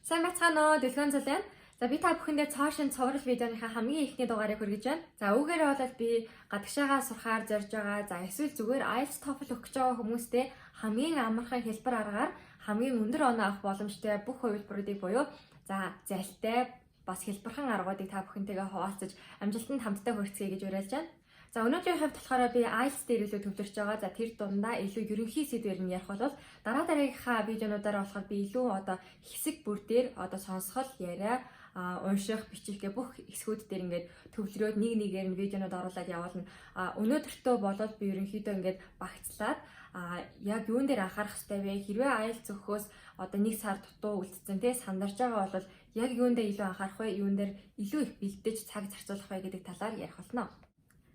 Сайн байцгаана уу? Дэлгэн зул байна. За би та бүхэндээ цаашин цоврал видеоныхаа хамгийн ихний дугаарыг хүргэж байна. За үүгээр болоод би гадагшаагаа сурахаар зорж байгаа. За эсвэл зүгээр IELTS TOEFL өгч байгаа хүмүүстээ хамгийн амархан хэлбэр аргаар хамгийн өндөр оноо авах боломжтой бүх хувилбаруудыг буюу за залтай бас хэлбэрхэн аргуудыг та бүхэнтэйгээ хуваалцаж амжилтанд хамтдаа хүргэцгээе гэж уриалж байна. За өнөөдрийн хувьд болохоор би IELTS дээр илүү төвлөрч байгаа. За тэр дундаа илүү ерөнхий сэдвээр нь ярих бол дараагийнхаа видеонуудаараа болохоор би илүү хэсэг бүр дээр сонсгол, яриа, унших, бичих гэх бүх хэсгүүд дээр ингээд төвлөрөөд нэг нэгээр нь видеонууд оруулаад явуулна. Өнөөдөртөө болоод би ерөнхийдөө ингээд багцлаад яг юун дээр анхаарах хэрэгтэй вэ? Хэрвээ IELTS өгөхөөс нэг сар дутуу үлдсэн те сандарч байгаа бол яг юунд дээр илүү анхаарах вэ? Юунд дээр илүү их бэлдэж цаг зарцуулах вэ гэдэг талаар ярих болно.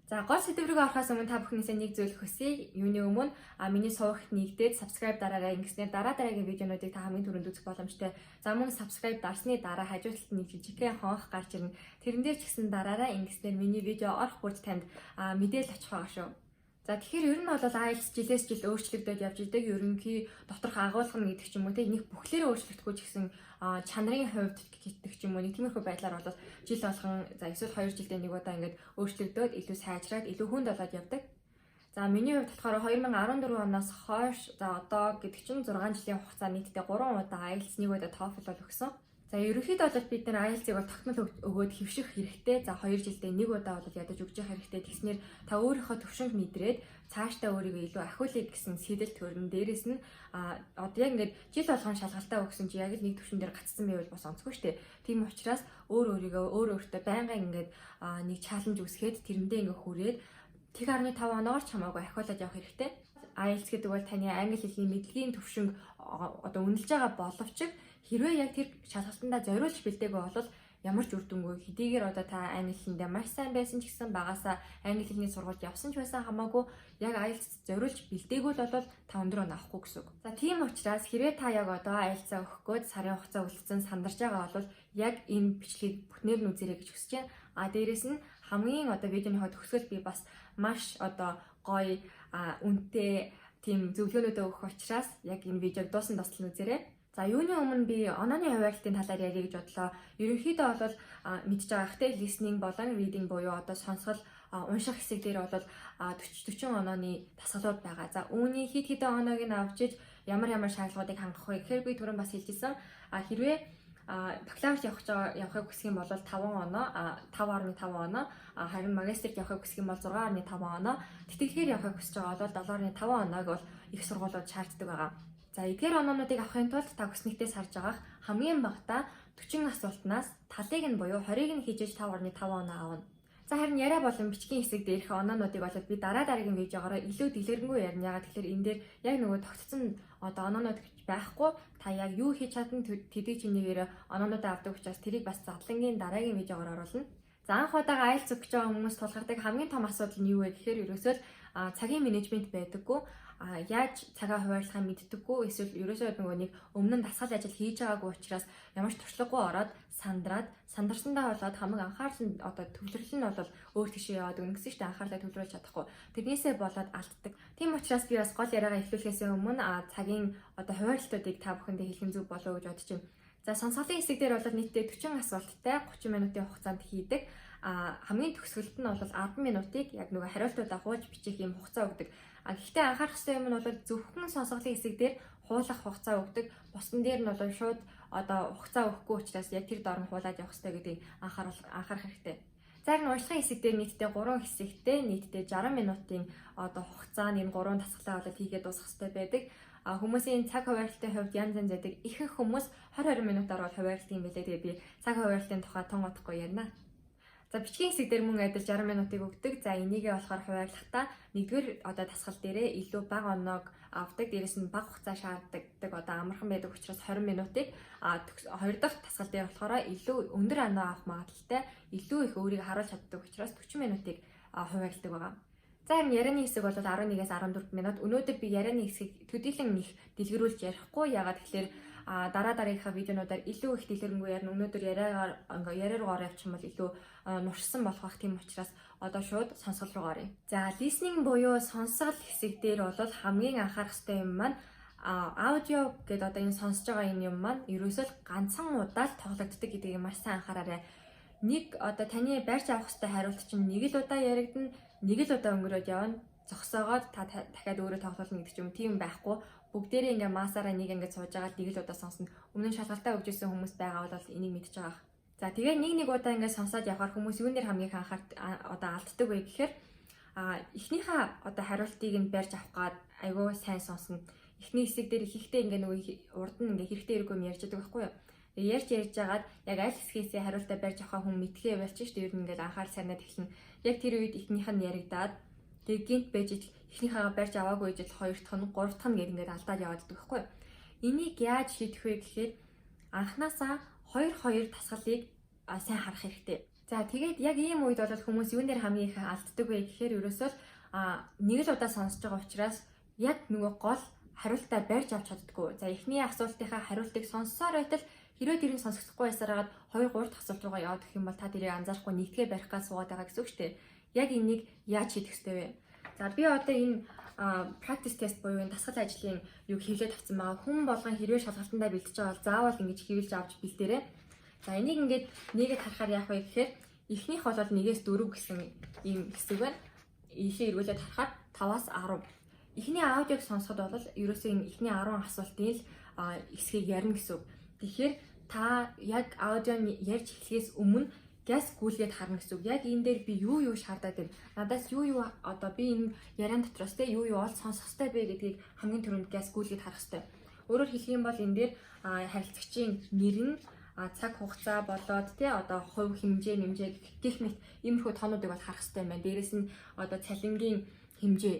За гол сэдв рүү орохоос өмнө та бүхнээсээ нэг зүйл хүсье. Юуны өмнө миний сувагт нэгдээд subscribe дараарай. Ингэснээр дараагийн видеонуудыг та хамгийн түрүүнд үзэх боломжтой. За мөн subscribe дарсны дараа хажуу талд нэг жижигхэн хонх гарч ирнэ. Тэрэн дээр ч гэсэн дараарай. Ингэснээр миний видео орох бүрд танд мэдээлэл очих байгаа шүү. За тэгэхээр ер нь бол IELTS жилээс жил өөрчлөгдөж явж идэг. Ерөнхий доторх агуулга гэдэг ч юм уу те нэг бүхлээрээ өөрчлөгдөхгүй ч гэсэн чанарын хувьд гэдэг ч юм уу нэг тиймэрхүү байдлаар бол жил болгон за эсвэл 2 жилдээ нэг удаа ингээд өөрчлөгдөөд илүү сайжраад илүү хүнд болоод явдаг. За миний хувьд болохоор 2014 оноос хойш за одоо гэдэг чинь 6 жилийн хугацаа нийтдээ 3 удаа IELTS, 1 удаа TOEFL бол өгсөн. За ерөнхийдөө бол бид нар IELTS-ыг бол тогтмол өгөөд хэвших хэрэгтэй. За 2 жилдээ 1 удаа бол ядаж өгж явах хэрэгтэй. Тэгснээр та өөрийнхөө төвшинг мэдрээд цаашдаа өөрийгөө илүү ахиулъя гэсэн сэтэл төрн. Дээрээс нь одоо яг ингээд жил болгон шалгалтаа өгсөн чи яг л нэг төвшин дээр гацсан байвал бас онцгүй шүү дээ. Тийм учраас өөртөө байнга ингээд нэг чаленж үсгээд тэрэндээ ингээд хүрээд 1.5 оноор ч хамаагүй ахиулаад явах хэрэгтэй. IELTS гэдэг бол таны англи хэлний мэдлэгийн төвшинг үнэлж байгаа боловч хэрвээ яг тэр шалгалтандаа зориулж бэлдээгүй бол ямар ч үр дүнгүй хэдийгээр та англи хэлэндээ маш сайн байсан ч гэсэн багасаа англи хэлний сургуульд явсан ч байсан хамаагүй яг IELTS зориулж бэлдээгүй бол та өндөр оноо авахгүй гэсэн үг. За тийм учраас хэрвээ та яг IELTS-аа өгөх гээд сарын хугацаа үлдсэн сандарч байгаа бол яг энэ бичлэгийг бүтнээр нь үзээрэй гэж хүсэж байна. Дээрээс нь хамгийн видеоны төгсгөл би бас маш гоё үнэтэй тийм зөвлөгөөнүүдөө өгөх учраас яг энэ видеог дуусан тосол нь үзээрэй. За юуны өмнө би онооны хуваарлтын талаар ярих гэж бодлоо. Ерөнхийдөө бол мэдж байгаа ихтэй listening болон reading буюу сонсгол унших хэсэг дээр бол 40 онооны дасгалууд байгаа. За үүний хэд хэдэн оноог нь авчиж ямар шаардлагуудыг хангах вэ гэхээр би түрүүн бас хэлжсэн. Хэрвээ бакалаврт явахыг хүсэх юм бол 5 оноо, 5.5 оноо, харин магистрт явахыг хүсэх юм бол 6.5 оноо, тэтгэлгээр явахыг хүсэж байгаа бол 7.5 оноог бол их сургуулиуд шаарддаг байгаа. За эдгээр оноонуудыг авахын тулд та хүснэгтээ сарж байгаа хамгийн багадаа 40 асуултнаас талыг нь буюу 20-ыг нь хийж 5.5 оноо авна. За харин яриа болон бичгийн хэсэг дээрх оноонуудыг бол би дараагийн видеогоор илүү дэлгэрэнгүй ярина. Ягаад тэгэхээр энэ дээр яг нөгөө тогтцсон оноонууд байхгүй та яг юу хийж чадна тэдийг чинийгээр оноонуудаа авдаг учраас тэрийг бас задлангийн дараагийн видеогоор оруулна. За анх удаага IELTS өгч байгаа хүмүүс тулгардаг хамгийн том асуудал нь юу вэ гэхээр ерөөсөө цагийн менежмент байдаггүй. Яаж цагаа хуваарлахаа мэддэггүй эсвэл ерөөсөө нэг өмнө нь дасгал ажил хийж байгаагүй учраас ямар ч туршлагагүй ороод сандарсандаа болоод хамаг анхаарал нь төвлөрөл нь бол өөр тийшээ яваад өгнө гэсэн чинь анхаарлаа төвлөрүүлж чадахгүй. Тэрнээсээ болоод алддаг. Тийм учраас би бас гол яриагаа эхлүүлэхээс өмнө цагийн хуваарлтуудыг та бүхэндээ хэлхэн зүг болов гэж бодож байна. За сонсголын хэсэг дээр бол нийтдээ 40 асуулттай 30 минутын хугацаанд хийдэг. Хамгийн төгсгөлт нь бол 10 минутыг яг нөгөө хариултуудаа хууж бичих юм хугацаа өгдөг. Гэхдээ анхаарах хэрэгтэй юм нь бол зөвхөн сонсголын хэсэг дээр хуулах хугацаа өгдөг. Бусдын дээр нь бол шууд хугацаа өгөхгүй учраас яг тэр доор нь хуулаад явах хэрэгтэй гэдгийг анхаарах хэрэгтэй. За энэ уншлагын хэсэг дээр нийтдээ 3 хэсэгтэй нийтдээ 60 минутын хугацаанд энэ 3 дасгалаа хийгээд дуусгах хэрэгтэй байдаг. Хүмүүсийн цаг хуваарлтын хувьд янз байдаг. Ихэнх хүмүүс 20 минутаар хуваарлт юм билээ. Тэгээ би цаг хуваарлтын тухай тун утгагүй ярина. За бичгийн хэсэг дээр мөн адил 60 минутыг өгдөг. За энийгээ болохоор хуваарлахдаа нэгдүгээр дасгал дээрээ илүү бага оноог авдаг. Дээрээс нь бага хугацаа шаарддаг амархан байдаг учраас 20 минутыг хоёр дахь дасгал дээр болохоор илүү өндөр оноо авах магадлалтай илүү их өөрийгөө харуулж чаддаг учраас 40 минутыг хуваалдаг байгаа. За харин ярианы хэсэг бол 11-ээс 14 минут. Өнөөдөр би ярианы хэсгийг төдийлөн их дэлгэрүүлж ярихгүй. Ягаад гэхээр дараагийнхаа видеонуудаар илүү их дэлгэрэнгүй ярина. Өнөөдөр яриаруугаар явчих юм бол илүү нуршсан болох бах. Тийм учраас одоо шууд сонсгол руу гаръя. За listening буюу сонсгол хэсэг дээр бол хамгийн анхаарах ёстой юм маань аудио гэдэг одоо энэ сонсож байгаа энэ юм маань ерөөсөө ганцхан удаа л тоглогддог гэдгийг маш сайн анхаараарай. Нэг одоо таны барьж авах хэрэгтэй хариулт чинь нэг л удаа яригдана, нэг л удаа өнгөрөөд явна. Зогсоогоод та дахиад өөрөө тоглолно гэдэг ч юм тийм байхгүй. Бүгдээрээ ингээ масаараа нэг ингээ сууж байгаа л нэг л удаа сонсно. Өмнө нь шалгалтаа өгч ирсэн хүмүүс байгаа бол энийг мэдж байгаа. За тэгээ нэг удаа ингээ сонсоод явхаар хүмүүс юун дээр хамгийн их одоо алддаг вэ гэхээр эхнийхээ одоо хариултыг нь барьж авах гад айгүй сайн сонсно. Эхний хэсэг дээр ихтэй ингээ нөгөө урд нь ингээ хэрэгтэй хэрэггүй юм ярьж байгаа байхгүй юу? Ярьж байгаад яг аль хэсгээс хариултаа барьж авах хүн мэдхээ болчих шүү дээ. Ер нь ингээ анхаарал сайнаад эхлэн. Яг тэр үед эхнийх нь яригадаад тэг гинт байж эхнийхээ барьж аваагүй ижил хоёр дахь нь гурав дахь нь гэдэг ингээ алдаад яваад байдаг байхгүй юу? Энийг яаж шийдэх вэ гэхээр анханасаа хоёр тасгалыг сайн харах хэрэгтэй. За тэгээд яг ийм үед бол хүмүүс юун дээр хамгийн их алддаг вэ гэхээр ерөөсөө нэг л удаа сонсож байгаа учраас яг нөгөө гол хариултаа барьж авч чаддаггүй. За эхний асуултынхаа хариултыг сонссоор байтал хэрвээ тэрийг сонсохгүй байсараад 2 3 дахь асуулт руугаа яваад гэх юм бол та тэрийг анзаарахгүй нэгтгээ барих гал суугаад байгаа гэсэн үг шүү дээ. Яг энийг яаж шийдэх ёстой вэ? За би одоо энэ practice test буюу энэ дасгал ажлын юг хэвлээд авсан байгаа. Хүн болгон хэрвээ шалгалтандаа бэлтэж байгаа бол заавал ингэж хэвлэж авч бэлдээрэй. За энийг ингээд нэгэд харахаар яах вэ гэхээр эхнийх бол 1-ээс 4 гэсэн ийм хэсэг байна. Ийшээ эргүүлээд харахаар 5-аас 10. Эхний аудиог сонсоход бол ерөөсөө энэ эхний 10 асуултын л хэсгийг ярина гэсэн үг. Тэгэхээр та яг аудио ярьж эхлэхээс өмнө газ гүйлгээд харна гэсэн үг. Яг энэ дээр би юу шаардаад байна? Надаас юу одоо би энэ яриан дотроос те юу ол сонсох хэрэгтэй бэ гэдгийг хамгийн түрүүнд газ гүйлгээд харах хэрэгтэй. Өөрөөр хэлэх юм бол энэ дээр харилцагчийн нэр нь цаг хугацаа болоод те одоо хувь хэмжээ гэх мэт иймэрхүү тоонуудыг бол харах хэрэгтэй байна. Дээрээс нь одоо цалингийн хэмжээ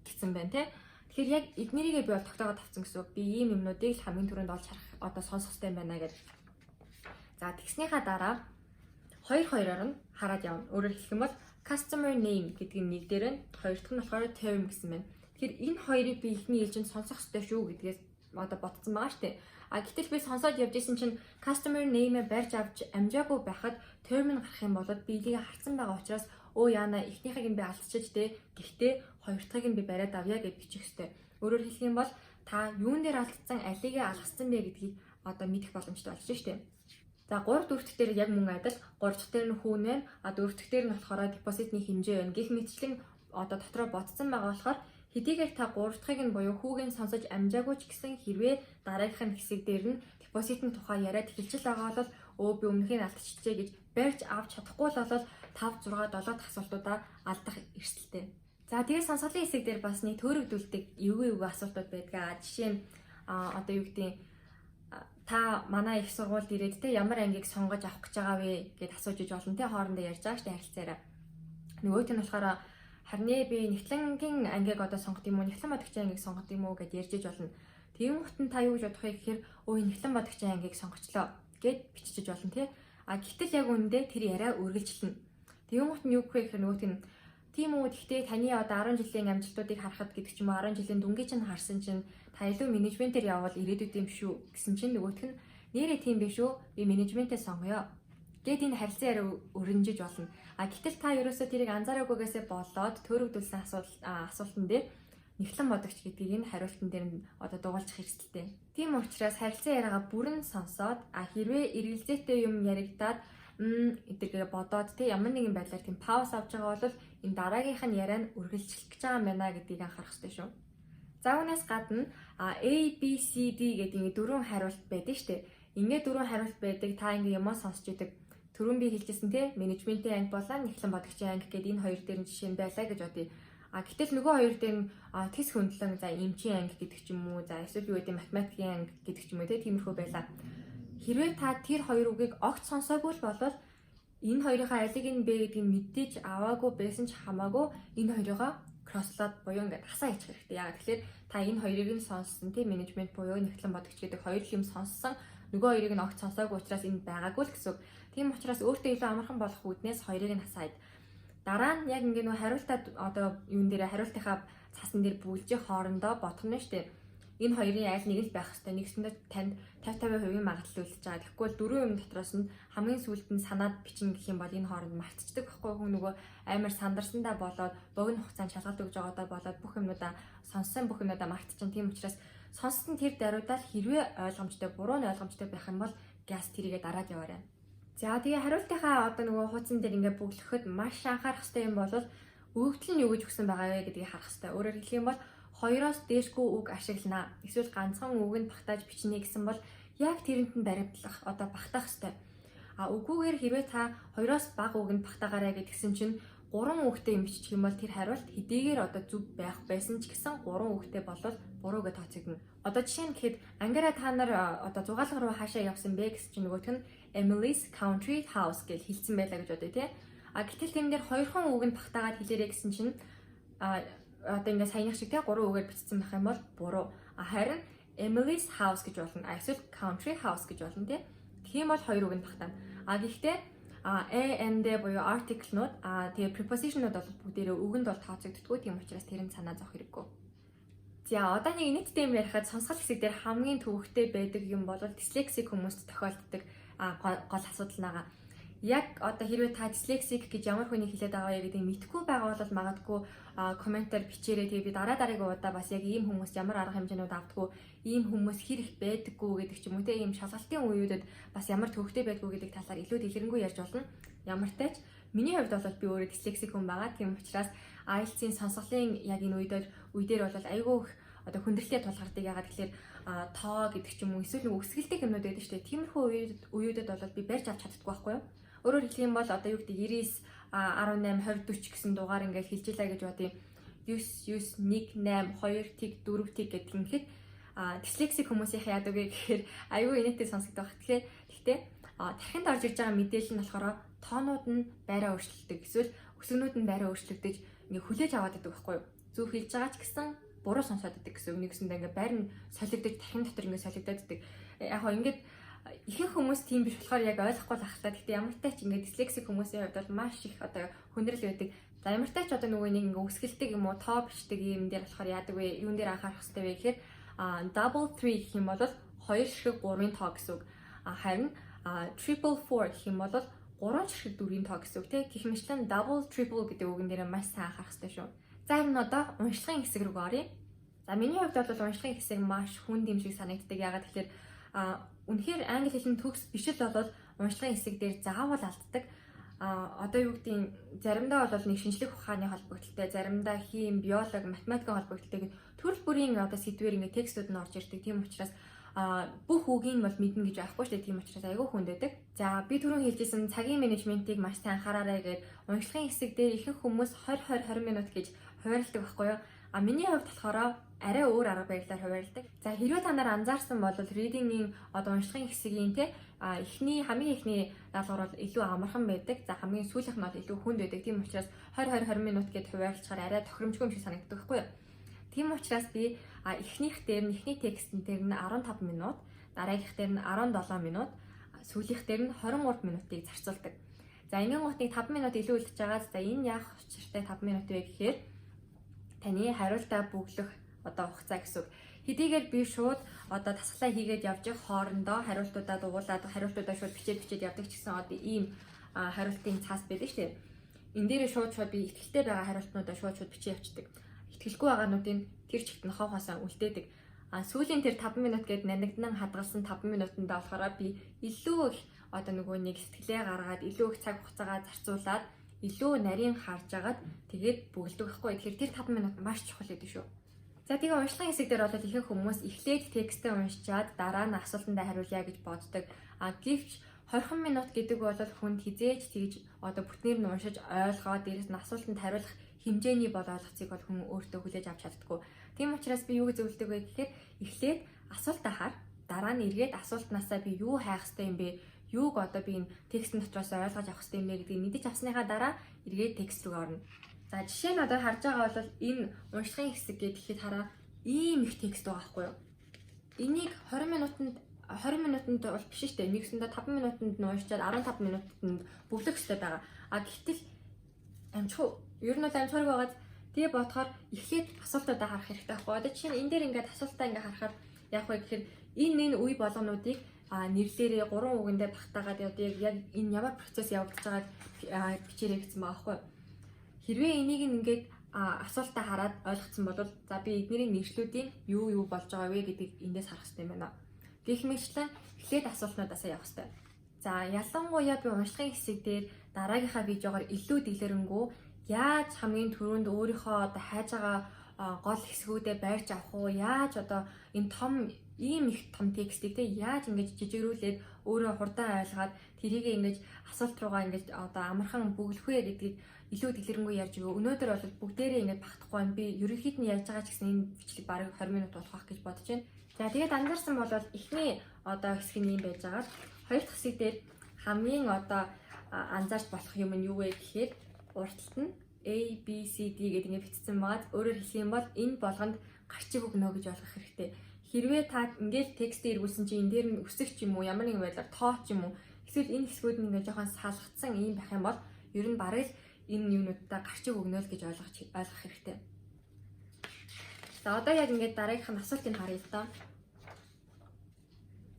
гэсэн байна те. Тэгэхээр яг эднэрийгээ би бол тогтоогоод авсан гэсэн үг. Би ийм юмнуудыг л хамгийн түрүүнд олж харах одоо сонсох хэрэгтэй байна гэж. За тэгснийхаа дараа хоёроор нь хараад явна. Өөрөөр хэлэх юм бол customer name гэдэг нэг дээр нь хоёр дахь нь болохоор term гэсэн байна. Тэгэхээр энэ хоёрыг би эхний ээлжинд сонсох хэрэгтэй шүү гэдгээс одоо ботцсон байгаа шүү дээ. Гэтэл би сонсоод явж исэн чинь customer name-ээ барьж авч амжаагүй байхад term нь гарах юм бол би энийг харсан байгаа учраас яана эхнийхийг нь би алдчихж дээ. Гэхдээ хоёр дахьыг нь би бариад авъя гэж бичих хэрэгтэй. Өөрөөр хэлэх юм бол та юун дээр алдсан, алийг алгасан бэ гэдгийг одоо мэдэх боломжтой болж шүү дээ. За 3 дөрөвт дээр яг мөн адил 3 дахь дээр нь хүүн байна. 4 дахь дээр нь болохоор депозитны хэмжээ байна. Гэх мэтчлэн одоо дотроо ботсон байгаа болохоор хэдийгээр та 3 дахьыг нь буюу хүүгийн сонсож амжаагүй ч гэсэн хэрвээ дараагийнх нь хэсэг дээр нь депозитны тухай яриад эхэлж байгаа бол би өмнөх нь алдчихжээ гэж барьж авч чадахгүй л бол 5 6 7 дахь асуултуудаа алдах эрсдэлтэй. За тэгээд сонсголын хэсэг дээр бас нэг төөрөгдүүлдэг эвгүй асуултууд байдаг. Жишээ нь одоо юу гэдэг та манай их сургуульд ирээд те ямар ангийг сонгож авах гэж байгаа вэ гэд асууж иж болно те хоорондоо ярьж байгаа штэ харилцаараа. Нөгөөт нь болохоор харин би нэгтлэнгийн ангийг одоо сонгох юм уу, нэгтлэн бодогчийн ангийг сонгох юм уу гэд ярьж иж болно. Тийм хүтэн та юу гэж бодох вэ гэхээр нэгтлэн бодогчийн ангийг сонгочлоо гэд бичиж болно те. Гэтэл яг үүндээ тэр яриа үргэлжлэнэ. Тийм хүт нь юу гэх вэ гэхээр нөгөөт нь тийм үү гэхдээ таны одоо 10 жилийн амжилтуудыг харахад гэдэг ч юм уу 10 жилийн дүнгийн чинь харсан чинь та илүү менежментээр явбал ирээдүйд юм шүү гэсэн чинь нөгөөх нь нэрээ тийм биш үү би менежментээ сонгоё гэд энэ харилцан яриа өрнжиж болно. Гэтэл та ерөөсөө тэрийг анзаараагүйгээсээ болоод төөрөгдүүлсэн асуултан дээр нэгтлэн бодогч гэдгийг энэ хариултан дээр нь одоо дугуулчих хэрэгсэлтэй. Тийм учраас харилцан яриагаа бүрэн сонсоод хэрвээ эргэлзээтэй юм яригадаад эдгээр бодоод ямар нэгэн байдлаар тийм пауз авч байгаа бол энэ дараагийнх нь яриа нь үргэлжлэх гэж байгаа юм байна гэдгийг анхаарах хэрэгтэй шүү. За үүнээс гадна A, B, C, D гэдэг 4 хариулт байдаг шүү дээ. Ингээд 4 хариулт байдаг. Та ингээ юмаа сонсч идэг. Түрүүн би хэлчихсэн те менежментийн анги болоо нэгтлэн бодогчийн анги гэдэг энэ хоёр дээр нь жишээ нь байлаа гэж бодъё. Гэтэл нөгөө хоёр дээр нь тэс хөндлөн за эмчийн анги гэдэг ч юм уу за эсвэл юу гэдэг математикийн анги гэдэг ч юм уу те тиймэрхүү байлаа. Хэрвээ та тэр хоёр үгийг огт сонсоогүй л болвол энэ хоёрынхаа алиг нь бэ гэдгийг мэдээж аваагүй байсан ч хамаагүй энэ хоёроо кросслоод буюу ингээд хасаа хийчих хэрэгтэй. Яагаад тэгэхээр та энэ хоёрыг нь сонссон тийм менежмент буюу нэгтлэн бодогч гэдэг хоёр юм сонссон нөгөө хоёрыг нь огт сонсоогүй учраас энэ байгаагүй л гэсэн. Тийм учраас өөртөө илүү амархан болох үүднээс хоёрыг нь хасаад дараа нь яг ингээд нөгөө хариултаа одоо юун дээр хариултынхаа цаасан дээр бүлжих хоорондоо бодох нь шүү дээ. Энэ хоёрын аль нэг л байх хэрэгтэй. Нэгсэндээ танд 50-50% магадлал үлдэж байгаа. Тэгэхгүй бол 4 юм дотроос нь хамгийн сүүлд нь санаад бичнэ гэх юм бол энэ хооронд мартчихдаг байхгүй хүн нөгөө амар сандарсандаа болоод богино хугацаанд шалгалт өгж байгаадаа болоод бүх юмудаа сонссон бүх юмудаа мартчихна. Тийм учраас Сонссон тэр даруйдаа хэрвээ ойлгомжтой, буруу нь ойлгомжтой байх юм бол газ тэрийгэ дараад яваарай. За тэгээ хариултынхаа одоо нөгөө хуудсан дээр ингээ бүглэхэд маш анхаарах хэрэгтэй юм бол өгөгдөл нь юу гэж өгсөн байгаа вэ гэдгийг харах хэрэгтэй. Өөрөөр хэлэх юм бол 2-оос дээшгүй үг ашиглана. Эсвэл ганцхан үгэнд багтааж бичнэ гэсэн бол яг тэрэнд нь баримтлах одоо багтаах хэрэгтэй. Үгүйгээр хэрвээ та 2-оос бага үгэнд багтаагаарай гэдгсэн чинь 3 үгтэй юм бичих юм бол тэр хариулт хэдийгээр одоо зөв байх байсан ч гэсэн 3 үгтэй болвол буруу гэж тооцогдно. Одоо жишээ нь гэхэд ангаараа та нар одоо зугаалга руу хаашаа явсан бэ гэсэн чинь нөгөөх нь Emily's Country House гэж хэлсэн байлаа гэж бодъё тий. Гэтэл тэн дээр 2хан үгэнд багтаагаад хэлээрэй гэсэн чинь одоо ингээ саяных шиг тий 3 үгээр бичсэн байх юм бол буруу. Харин Emily's House гэж болно. Эсвэл Country House гэж болно тий. Тийм бол 2 үгэнд багтаана. Гэхдээ and буюу article-нууд тэгээ preposition-нууд бол бүгдээрээ үгэнд бол тооцогддоггүй. Тийм учраас тэр нь санаа зовох хэрэггүй. За одоо нэг нийтдээ юм ярихад сонсгол хэсэг дээр хамгийн төвөгтэй байдаг юм бол dyslexia хүмүүст тохиолддог гол асуудал байгаа. Яг одоо хэрвээ та dyslexia гэж ямар хүний хэлээд байгаа вэ гэдгийг мэдэхгүй байгаа бол магадгүй комментээр бичээрэй. Тэгээ би дараагийн удаа бас яг ийм хүмүүс ямар арга хэмжээнүүд авдаггүй, ийм хүмүүс хэр их байдаггүй гэдэг ч юм уу те, ийм шалгалтын үеүүдэд бас ямар төвөгтэй байдгүй гэдэг талаар илүү дэлгэрэнгүй ярьж болно. Ямар ч тач миний хувьд бол би өөрөө dyslexia хүн байгаа. Тийм учраас IELTS-ийн сонсголын яг энэ үе дээр бол айгүй их одоо хүндрэлтэй тулгардаг. Ягаад гэхээр тоо гэдэг ч юм уу эсвэл өсгөлтэй юмнууд байдаг шүү дээ. Тиймэрхүү үеүүдэд бол би барьж авч чаддаггүй байхгүй юу? Өөрөөр хэлэх юм бол одоо юу гэдэг 99 18 20 40 гэсэн дугаар ингээд хэлж илаа гэж бодъё. 9 1 8 2 тэг 4 тэг гэдэг юм хэд dyslexia хүмүүсийн яадаг вэ гэхээр аюу инээтэй сонсогдох. Гэхдээ тархинд орж ирж байгаа мэдээлэл нь болохоор тоонууд нь байраа өөрчлөлдөг. Эсвэл өсгөнүүд нь байраа өөрчлөгдөж ингээ хүлээж аваад байдаг байхгүй юу? Зөв хэлж байгаа ч гэсэн буруу сонсоод байдаг гэсэн үг. Нэгсэндээ ингээ байр нь солигдож тархин дотор ингээ солигдоод байдаг. Яг хоо ингээд ихэнх хүмүүс тийм биш болохоор яг ойлгохгүй л ахaltaа. Гэхдээ ямар ч тач ингээд dyslexia хүмүүсийн хувьд бол маш их одоо хүндрэл байдаг. За ямар ч тач одоо нөгөө нэг ингээ өсгөлтэй юм уу тоо бичдэг юм дээр болохоор яадаг вэ? Юун дээр анхаарах хэрэгтэй вэ гэхээр double 3 гэх юм бол 2 ширхэг 3-ын тоо гэсэн үг. Харин triple 4 гэх юм бол 3 ширхэг 4-ийн тоо гэсэн үг тийм. Гэх мэтлэн double triple гэдэг үгэн дээр маш сайн анхаарах хэрэгтэй шүү. За энэ одоо уншлагын хэсэг рүү оръё. За миний хувьд бол уншлагын хэсэг маш хүн дэмжиг санагддаг. Ягаад тэгэхээр үнэхээр англи хэлний төгс биш л бол уншлагын хэсэг дээр заавал алддаг. Одоо юу гэдгийг заримдаа бол нэг шинжлэх ухааны холбогдлолтой, заримдаа хим, биологи, математикийн холбогдлолтой төрөл бүрийн одоо сэдвэр ингээ текстүүд нь орж ирдэг. Тийм учраас бүх үгийг бол мэднэ гэж байхгүй шүү дээ. Тийм учраас айгүй хүнд байдаг. За би түрүүн хэлжсэн цагийн менежментийг маш сайн анхаараарай гэдэг уншлагын хэсэг дээр ихэнх хүмүүс 20 минут гэж хуваарилдаг байхгүй юу? Миний хувьд болохоор арай өөр арга барилаар хуваарилдаг. За хэрвээ та нар анзаарсан бол reading-ийн одоо уншлагын хэсгийн хамгийн эхний даалгавар бол илүү амархан байдаг. За хамгийн сүүлийнх нь бол илүү хүнд байдаг. Тийм учраас 20 минут гэд хуваарлцахаар арай тохиромжгүй юм шиг санагддаг байхгүй юу? Тийм учраас би эхний текстэн дээр нь 15 минут, дараагийнх дээр нь 17 минут, сүүлийнх дээр нь 23 минутыг зарцуулдаг. За энгийн гутыг 5 минут илүү үлдэж байгаа. За энэ яах учиртай 5 минут вэ гэхээр таны хариултаа бүглэх одоо хугацаа гэсэн үг. Хэдийгээр би шууд одоо тасгалаа хийгээд явж их хоорондоо хариултуудаа дугуулад хариултуудаа шууд бичээд явдаг ч гэсэн одоо ийм хариултын цаас байдаг шүү дээ. Энэ дээр шууд би ихтгэлтэй байгаа хариултнуудаа шууд бичиж явчихдаг. Ихтгэлгүй байгаануудын тэр чигт нь хов хасаа үлдээдэг. Сүүлийн тэр 5 минут гээд нанагдан хадгалсан 5 минутанда болохоор би илүү их одоо нөгөө нэг сэтгэлээ гаргаад илүү их цаг хугацаагаа зарцуулаад илүү нарийн харж агаад тэгээд бүгэлдэг байхгүй. Тэгэхээр тэр 5 минут маш чухал гэдэг шүү. За тэгээ уншлагын хэсэг дээр бол ихэнх хүмүүс эхлээд текстээ уншичаад дараа нь асуултандаа хариулъя гэж боддог. Гэвч 20 минут гэдэг бол хүнд хизээж тэгж одоо бүтнээр нь уншиж ойлгоод дээрээс нь асуултанд хариулах хэмжээний бол ойлгоцыг бол хүн өөртөө хүлээж авч чаддаггүй. Тийм учраас би юу гэж зөвлөдөг вэ гэхээр эхлээд асуултаа хар, дараа нь эргээд асуултнаасаа би юу хайх хэрэгтэй юм бэ? Юуг одоо би энэ текстэн дотроос ойлгож авах хэрэгтэй юм бэ гэдгийг мэдэж авсныхаа дараа эргээд текст рүү орно. За жишээ нь одоо харж байгаа бол энэ уншлагын хэсэг гэхэд хараа ийм их текст байгаа байхгүй юу? Энийг 20 минутанд бол биш шүү дээ. Нэгсэндээ 5 минутанд нь уншичаад 15 минутанд бүглэх хэрэгтэй байгаа. Гэтэл амжих ер нь амжихыг байгаад тэгээ бодохоор эхлээд асуултуудаа харах хэрэгтэй байхгүй. Одоо жишээ нь энэ дээр ингээд асуултаа ингээд харахаар яг вэ гэхээр энэ үе болгонуудыг нэрлээрээ 3 үгэндээ багтаагаад яг энэ ямар процесс явагдаж байгааг бичээрэй гэсэн байгаа байхгүй. Хэрвээ энийг ингээд асуултаа хараад ойлгоцсон бол за би эднэрийн нэршлүүдийн юу болж байгаа вэ гэдгийг эндээс харах хэрэгтэй юм байна. Гэх мэтчлэн эхлээд асуултнуудаасаа явах хэрэгтэй. За ялангуяа би уншлагын хэсэг дээр дараагийнхаа видеогоор илүү дэлгэрэнгүй яаж хамгийн түрүүнд өөрийнхөө одоо хайж байгаа гол хэсгүүдэд байрч авах уу? Яаж одоо энэ ийм их том текстийг те яаж ингэж жижигрүүлээд өөрөө хурдан ойлгоод тэрийг ингэж асуулт руугаа ингэж одоо амархан бүглэх вэ гэдгийг илүү дэлгэрэнгүй ярьж өгөө. Өнөөдөр бол бүгдээрээ ингэж багтахгүй байна. Би ерөнхийд нь ярьж байгаа ч гэсэн энэ бичлэг бараг 20 минут болох байх гэж бодож байна. За тэгээд анзаарсан бол эхний одоо хэсэг нь юм байж байгаа. Хоёр дахь хэсэг дээр хамгийн одоо анзаарч болох юм нь юу вэ гэхээр урталт нь A, B, C, D гэдэг ингэ бичсэн байгаа. Өөрөөр хэлэх юм бол энэ болгонд гарчиг өгнө гэж ойлгох хэрэгтэй. Хэрвээ та ингээд текстээ эргүүлсэн чинь энэ дээр нь үсэг ч юм уу ямар нэгэн байдлаар тоо ч юм уу эсвэл энэ хэсгүүд нь ингээд жоохон салгацсан юм байх юм бол ер нь бараг л энэ юмнуудаа гарчиг өгнө л гэж ойлгох хэрэгтэй. За одоо яг ингээд дараагийнх нь асуултыг харъя л даа.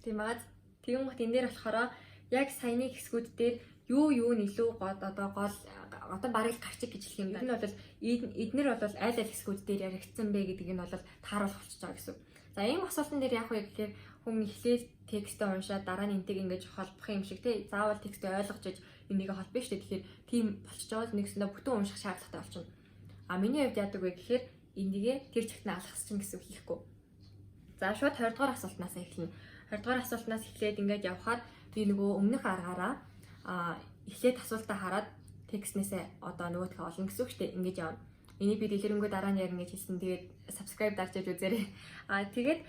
Тийм баад тэгэн гот энэ дээр болохоор яг саяны хэсгүүд дээр юу нь илүү одоо бараг гарчиг гэж хэлэх юм байна. Энэ бол эднэр бол аль хэсгүүд дээр яригдсан бэ гэдгийг нь бол тааруулах болчихж байгаа гэсэн. За ийм асуултан дээр яах вэ гэхээр хүн эхлээд текстээ уншаад дараа нь энтэйг ингэж холбох юм шиг тий заавал текстээ ойлгож иж энийг холбоно шүү дээ. Тэгэхээр тийм болчихж байгаа нэгсэндээ бүтэн унших шаардлагатай болчихно. Миний хувьд яадаг вэ гэхээр эндийгээ тэр чигт нь алгасчин гэсэн үг хийхгүй. За шууд 20 дугаар асуултнаас эхэлнэ. 20 дугаар асуултнаас эхлээд ингэж явхаар би нөгөө өмнөх аргаараа эхлээд асуултаа хараад текстнээсээ одоо нөгөөдхөө олно гэсэн үг шүү дээ. Ингэж явна. Энийг би дэлгэрэнгүй дараа нь ярина гэж хэлсэн. Тэгээд subscribe дарчиж үзээрэй. Тэгээд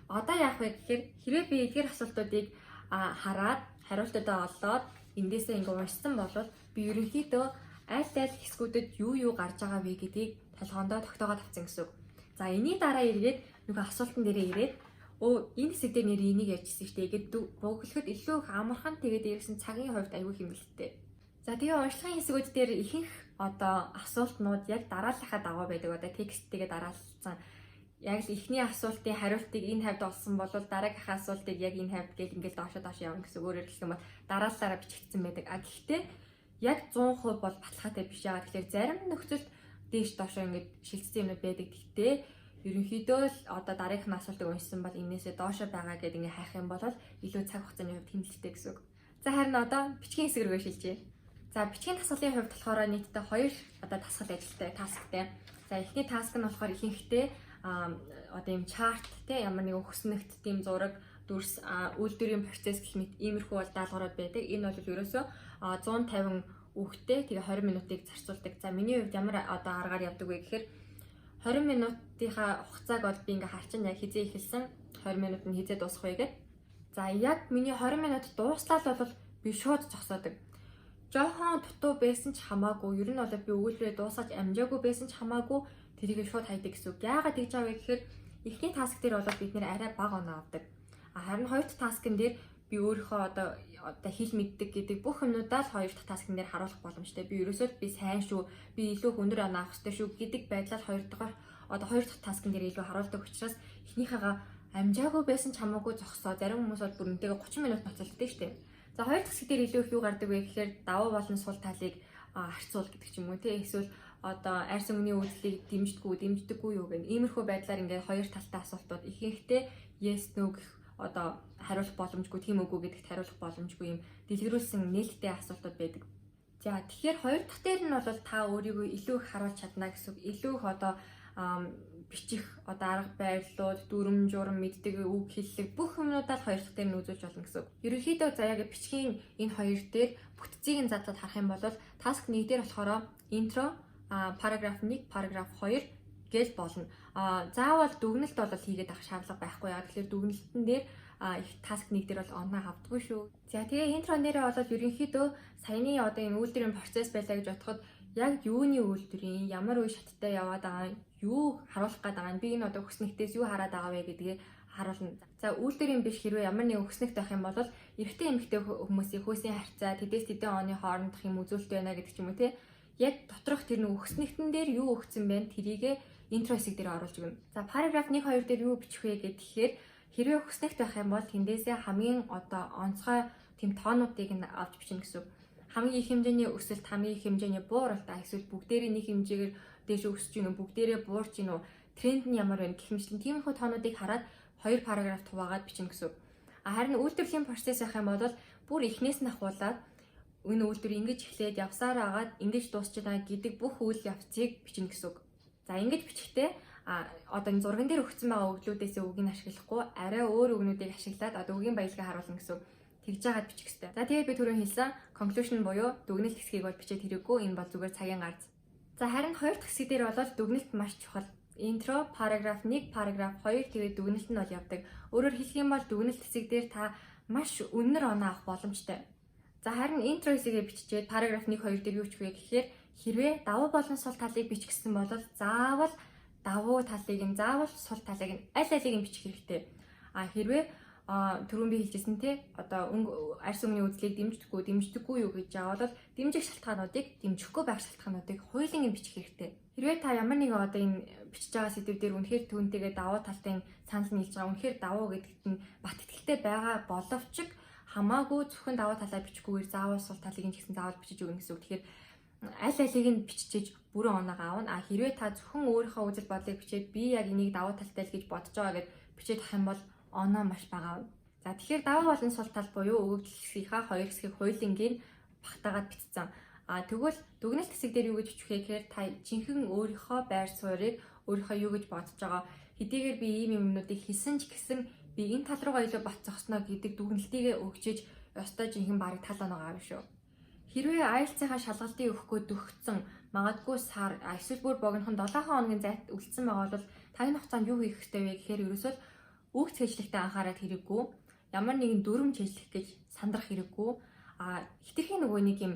одоо яах вэ гэхээр хэрвээ би эдгээр асуултуудыг хараад хариултуудаа олоод эндээсээ ингэ уншсан бол би ерөнхийдөө аль хэсгүүдэд юу гарч байгаа вэ гэдгийг толгоондоо тогтоогоод авсан гэсэн үг. За энэний дараа эргээд нөгөө асуултан дээрээ ирээд энэ хэсэг дээр нэр энийг ярьжсэн шүү дээ гэдэг бөглөхөд илүү их амархан тэгээд ирсэн цагийн хувьд аюул хэмнэлттэй. За тэгээ уншлагын хэсгүүд дээр ихэнх одоо асуултнууд яг дарааллахаа дагуу байдаг. Одоо тексттэйгээ дараалсан. Яг л эхний асуултын хариултыг энэ хавьд олсон бол дараагийнхаа асуултыг яг энэ хавьд гэл ингээл доош явна гэсэн. Өөрөөр хэлэх юм бол дарааллаараа бичигдсэн байдаг. Гэхдээ яг 100% бол баталгаатай биш яагаад тэгэхээр зарим нөхцөлд дээш доошоо ингээд шилжсэн юмнууд байдаг. Гэхдээ ерөнхийдөө л одоо дараагийнхаа асуултыг уншсан бол энээсээ доошоо байгаа гэдээ ингээ хайх юм бол илүү цаг хугацааны хувьд хэмнэлттэй гэсэн үг. За харин одоо бичгийн хэсэг рүү шилжье. За бичгийн тасгалын хувьд болохоор нийтдээ 2 одоо тасгал ажилтай тасктай. За эхний таск нь болохоор ихэнхдээ одоо юм чарт те ямар нэгэн хөснөгт тийм зураг дүрс үйлдвэрийн процесс гэх мэт иймэрхүү бол даалгаврууд байдаг. Энэ бол ерөөсөө 150 үгтэй тэгээ 20 минутыг зарцуулдаг. За миний хувьд ямар одоо аргаар явдаг вэ гэхээр 20 минутынхаа хугацааг бол би ингээ харчин яг хизээ эхэлсэн 20 минут нь хизээ дуусах вэ гэдэг. За яг миний 20 минут дууслал бол би шууд зогсоодог. Жохон дутуу байсан ч хамаагүй. Ер нь бол би өгүүлбэрээ дуусгаж амжаагүй байсан ч хамаагүй тэрийг шууд хайдаг гэсэн үг. Яагаад тэгж байгаа вэ гэхээр эхний таск дээр бол бид нэр арай бага оноо авдаг. Харин хоёр дахь таскын дээр би өөрийнхөө одоо хэл мэддэг гэдэг бүх юмнуудаа л хоёр дахь таскын дээр харуулах боломжтой. Би ерөөсөө би сайн шүү, би илүү өндөр оноо авах хэрэгтэй шүү гэдэг байдлаар хоёр дахь таскын дээр илүү харуулдаг учраас эхнийхээгээ амжаагүй байсан ч хамаагүй зогсоо. Зарим хүмүүс бол бүр үнтэйгээ 30 минут ноцолддог шүү дээ. За хоёр дахь хэсэг дээр илүү их юу гардаг вэ гэхээр давуу болон сул талыг харьцуул гэдэг ч юм уу тий эсвэл одоо арьс өнгөний үйлдэлийг дэмждэггүй юу гэх иймэрхүү байдлаар ингээд хоёр талтай асуултууд ихэнхдээ yes no гэх одоо хариулах боломжгүй тийм үгүй гэдэгт хариулах боломжгүй юм дэлгэрүүлсэн нээлттэй асуултууд байдаг. За тэгэхээр хоёр дахь дээр нь бол та өөрийгөө илүү их харуулж чадна гэсэн үг. Илүү их одоо бичих одоо арга барилууд, дүрм журм мэддэг үг хэллэг бүх юмнуудаа хоёр дахь дээр нь үзүүлж болно гэсэн үг. Ерөнхийдөө за яг бичгийн энэ хоёр дээр бүтцийг нь задлаад харах юм бол task 1 дээр болохоор intro, paragraph 1, paragraph 2 гэж болно. Заавал дүгнэлт бол хийгээд авах шаардлага байхгүй яа. Тэгэхээр дүгнэлтэн дээр их task 1 дээр бол оноо авдаггүй шүү. За тэгээ intro нэрээ бол ерөнхийдөө саяны одоо энэ үйлдвэрийн процесс байлаа гэж бодоход яг юуны үйлдвэрийн ямар үе шаттай яваад байгаа юу харуулах гээд байгаа нь би энэ одоо хөснөгтөөс юу хараад байгаа вэ гэдгийг харуулна. За үйлдвэрийн биш хэрвээ ямар нэг хөснөгт байх юм бол эрэгтэй эмэгтэй хүмүүсийн хөөсийн харьцаа тэдээс тэдэн оны хоорондох юм үзүүлэлт байна гэдэг ч юм уу тий. Яг доторх тэр нэг хөснөгтөн дээр юу өгсөн бэ тэрийгэ интро хэсэг дээр оруулж өгнө. За параграф 1 2 дээр юу бичих вэ гэхээр хэрвээ хөснөгт байх юм бол тэндээсээ хамгийн одоо онцгой тийм тоонуудыг нь авч бичнэ гэсэн үг. Хамгийн их хэмжээний өсөлт, хамгийн их хэмжээний бууралт, эсвэл бүгдээрээ нэг хэмжээгээр дээш өсөж гинөө, бүгдээрээ буурч гинөө, тренд нь ямар байна гэх мэтлэн тиймэрхүү тоонуудыг хараад 2 параграф хуваагаад бичнэ гэсэн үг. Харин үйлдвэрлэлийн процесс явах юм бол бүр эхнээс нь ахуулаад энэ үйлдвэр ингэж эхлээд явсаар агаад ингэж дуусч байгаа гэдэг бүх үйл явцыг бичнэ гэсэн үг. За ингэж бичихтэй одоо энэ зурган дээр өгсөн байгаа өглүүдээс үгийг ашиглахгүй арай өөр үгнүүдийг ашиглаад одоо үгийн баялгаа харуулна гэсэн үг. Тэгж жагаад бичих хэрэгтэй. За тэгээд би түрүүн хэлсэн conclusion буюу дүгнэлт хэсгийг бол бичээд хэрэггүй. Энэ бол зүгээр цагийн гарц. За харин хоёр дахь хэсэг дээр бол дүгнэлт маш чухал. Интро, параграф 1, параграф 2 тэгээд дүгнэлт нь бол явдаг. Өөрөөр хэлэх юм бол дүгнэлт хэсэг дээр та маш үнэр оноо авах боломжтой. За харин интро хэсгээ биччихээд параграф 1, 2 дээр юу ч вэ гэхээр хэрвээ давуу болон сул талыг бичих гэсэн бол заавал давуу талыг нь заавал сул талыг нь аль алийг нь бичих хэрэгтэй. Хэрвээ түрүүн би хэлжсэн те одоо арьс өмнө үзлийг дэмждэггүй юу гэж байгаа бол дэмжих шалтгаануудыг дэмжихгүй байх шалтгаануудыг хуулийн бичих хэрэгтэй. Хэрвээ та ямар нэгэн одоо энэ бичиж байгаа сэдв дээр үнэхээр түүнтэйгээ давуу талтай санал нийлж байгаа үнэхээр давуу гэдэгт нь бат итгэлтэй байгаа боловч хамаагүй зөвхөн давуу талаа бичихгүйгээр заавал сул талыг нь ч гэсэн заавал бичиж өгнө гэсэн үг. Тэгэхээр аль алийг нь биччихэж бүрэн оноогоо авна. Хэрвээ та зөвхөн өөрийнхөө үзэл бодлыг бичээд би яг энийг давуу талтай л гэж бодож байгаа гэж бичиж авах юм бол оноо маш бага. За тэгэхээр даваа болон сул тал буюу өгөгдөл хэсгийнхаа хоёр хэсгийг хуулингийн багтаагаад бичсэн. Тэгвэл дүгнэлт хэсэг дээр юу гэж бичих вэ гэхээр та жинхэнэ өөрийнхөө байр суурийг өөрийнхөө юу гэж бодож байгаа хэдийгээр би ийм юмнуудыг хийсэн ч гэсэн би энэ тал руугаа илүү бат зогсноо гэдэг дүгнэлтийг өгчиж ёстой жинхэнэ бараг тал оноогоо авна шүү. Хэрвээ IELTS-ийн шалгалтыг өгөхгүй дөгцсөн магадгүй сар эсвэл бүр богинохон 7 хоногийн зайд үлдсэн байгаа бол таны хугацаанд юу хийх хэрэгтэй вэ гэхээр ерөөсөө үг цэжлэхтэй анхаарал хэрэггүй, ямар нэгэн дүрм цэжлэх гэж сандрах хэрэггүй. Хитрхийн нөгөө нэг юм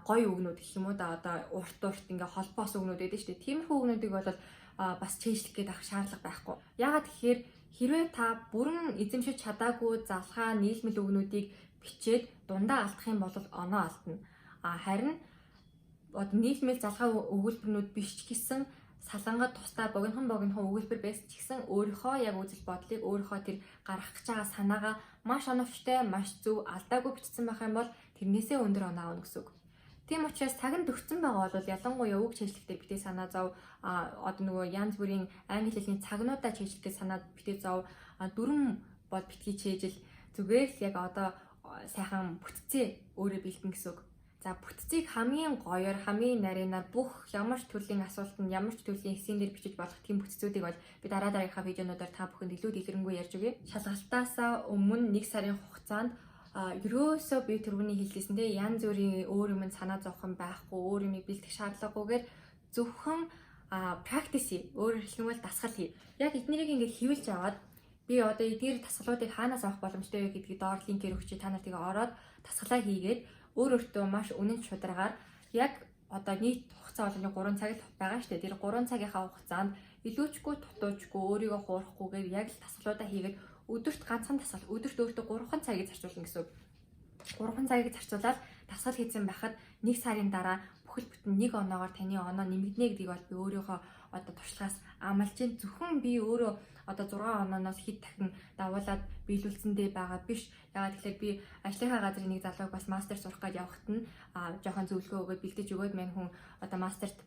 гоё үгнүүд гэх юм уу да одоо урт ингээ холбоос үгнүүд байдаг шүү дээ. Тиймэрхүү үгнүүдийг бол бас цэжлэх гээд авах шаардлага байхгүй. Яагаад тэгэхээр хэрвээ та бүрэн эзэмшиж чадаагүй залхаа нийлмэл үгнүүдийг бичээд дундаа алдах юм бол оноо алдна. Харин нийлмэл залхаа өгүүлбэрнүүд биш ч гэсэн салангад тусдаа богинохон өгүүлбэр байсан ч гэсэн өөрийнхөө яг үзэл бодлыг өөрийнхөө тэр гаргах гэж байгаа санаагаа маш оновчтой, маш зөв алдаагүй бичсэн байх юм бол тэрнээсээ өндөр оноо авна гэсэн үг. Тийм учраас цаг нь төгссөн байгаа бол ялангуяа үг чэжлэхдээ битээ санаа зов одоо нөгөө янз бүрийн англи хэлний цагнуудаа чэжлэх гэж санаад битээ зов дүрм бол битгий чэжил зүгээр л яг одоо сайхан бүтцээ өөрөө бэлдэн гэсэн үг. За бүтцийг хамгийн гоёор, хамгийн нарийнаар бүх ямар ч төрлийн асуултанд, ямар ч төрлийн эсийн дээр бичиж болох тийм бүтцүүдийг бол би дараагийнхаа видеонуудаар та бүхэнд илүү дэлгэрэнгүй ярьж өгье. Шалгалтаасаа өмнө 1 сарын хугацаанд ерөөсөө би түрүүний хэлжсэн те янз бүрийн өөр юм санаа зовхон байхгүй, өөр юм бэлдэх шаардлагагүйгээр зөвхөн practice хий. Өөрөөр хэлэх юм бол дасгал хий. Яг эднэрийг ингээд хийвэлж аваад би одоо эдгээр дасгалуудыг хаанаас авах боломжтой вэ гэдгийг доор линкээр өгчий та нарыг ороод дасгалаа хийгээд өөрөөртөө маш үнэн шударгаар яг одоо нийт хугацаа бол 3 цаг л байгаа шүү дээ. Тэр 3 цагийнхаа хугацаанд илүүчгүй дутуучгүй өөрийгөө хуурахгүйгээр яг л дасгалуудаа хийгээд өдөрт ганцхан дасгал өдөрт өөртөө 3 цагийг зарцуулна гэсэн үг. 3 цагийг зарцуулаад дасгал хийсэн байхад 1 сарын дараа бүхэл бүтэн 1 оноогоор таны оноо нэмэгдэнэ гэдгийг бол би өөрийнхөө одоо туршлагаас амлаж чинь зөвхөн би өөрөө одоо 6 онооноос хэд дахин давуулаад биелүүлсэндээ байгаа биш. Яагаад тэгэхээр би ажлынхаа газрын нэг залууг бас мастер сурах гэж явахт нь жоохон зөвлөгөө өгөөд бэлдэж өгөөд мань хүн одоо мастерт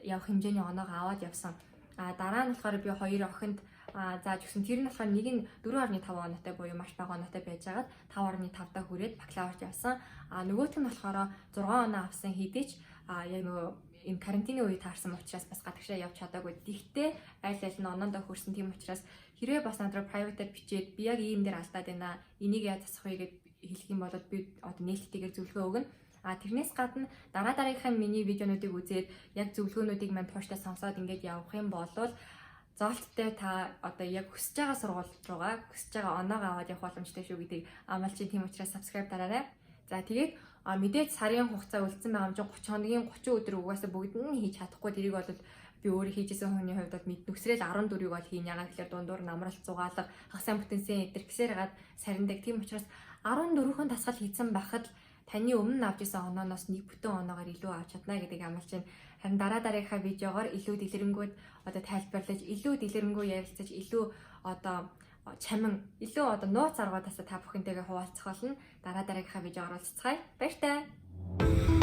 явах хэмжээний оноогоо аваад явсан. Дараа нь болохоор би 2 охинд зааж өгсөн. Тэр нь болохоор нэг нь 4.5 оноотой буюу маш бага оноотой байжгаад 5.5 даа хүрээд бакалаврт явсан. Нөгөөх нь болохоор 6 оноо авсан хэдий ч яг нөгөө энэ карантины үе таарсан учраас бас гадагшаа явж чадаагүй. Гэхдээ аль аль нь оноондоо хөрсөн тийм учраас хэрвээ бас надраа private-аар бичээд би яг ийм дээр алдаад байна. Энийг яаж засах вэ гэж хэлэх юм бол би одоо нээлттэйгээр зөвлөгөө өгнө. Тэрнээс гадна дараагийнхаа миний видеонуудыг үзээд яг зөвлөгөөнүүдийг мань тууштай сонсоод ингээд явах юм бол зоолттой та одоо яг хүсэж байгаа сургуульд руугаа хүсэж байгаа оноогоо аваад явах боломжтой шүү гэдгийг амлаж чинь тийм учраас subscribe дараарай. За тэгээд мэдээж сарын хугацаа үлдсэн байгаа юм чинь 30 хоногийн 30 өдөр угаасаа бүгд нь хийж чадахгүй. Тэрийг бол би өөрөө хийжсэн хүний хувьд бол нүсрэл 14-ийг бол хийн. Ягаад гэхээр дундуур намралт зугаалга хагасаа бүтэнсэн эдэр гисээр гаад сарндаг. Тийм учраас 14-өн дасгал хийсэн байхад таны өмнө авч исэн онооноос нэг бүтэн оноогоор илүү авч чадна гэдгийг амлаж байна. Харин дараагийнхаа видеогоор илүү дэлгэрэнгүй одоо тайлбарлаж, илүү дэлгэрэнгүй ярилцаж, илүү одоо чамин илүү одоо нууц аргуудаас та бүхэнтэйгээ хуваалцах болно. Дараагийнхаа видеогоор уулзцгаая. Баяр таа.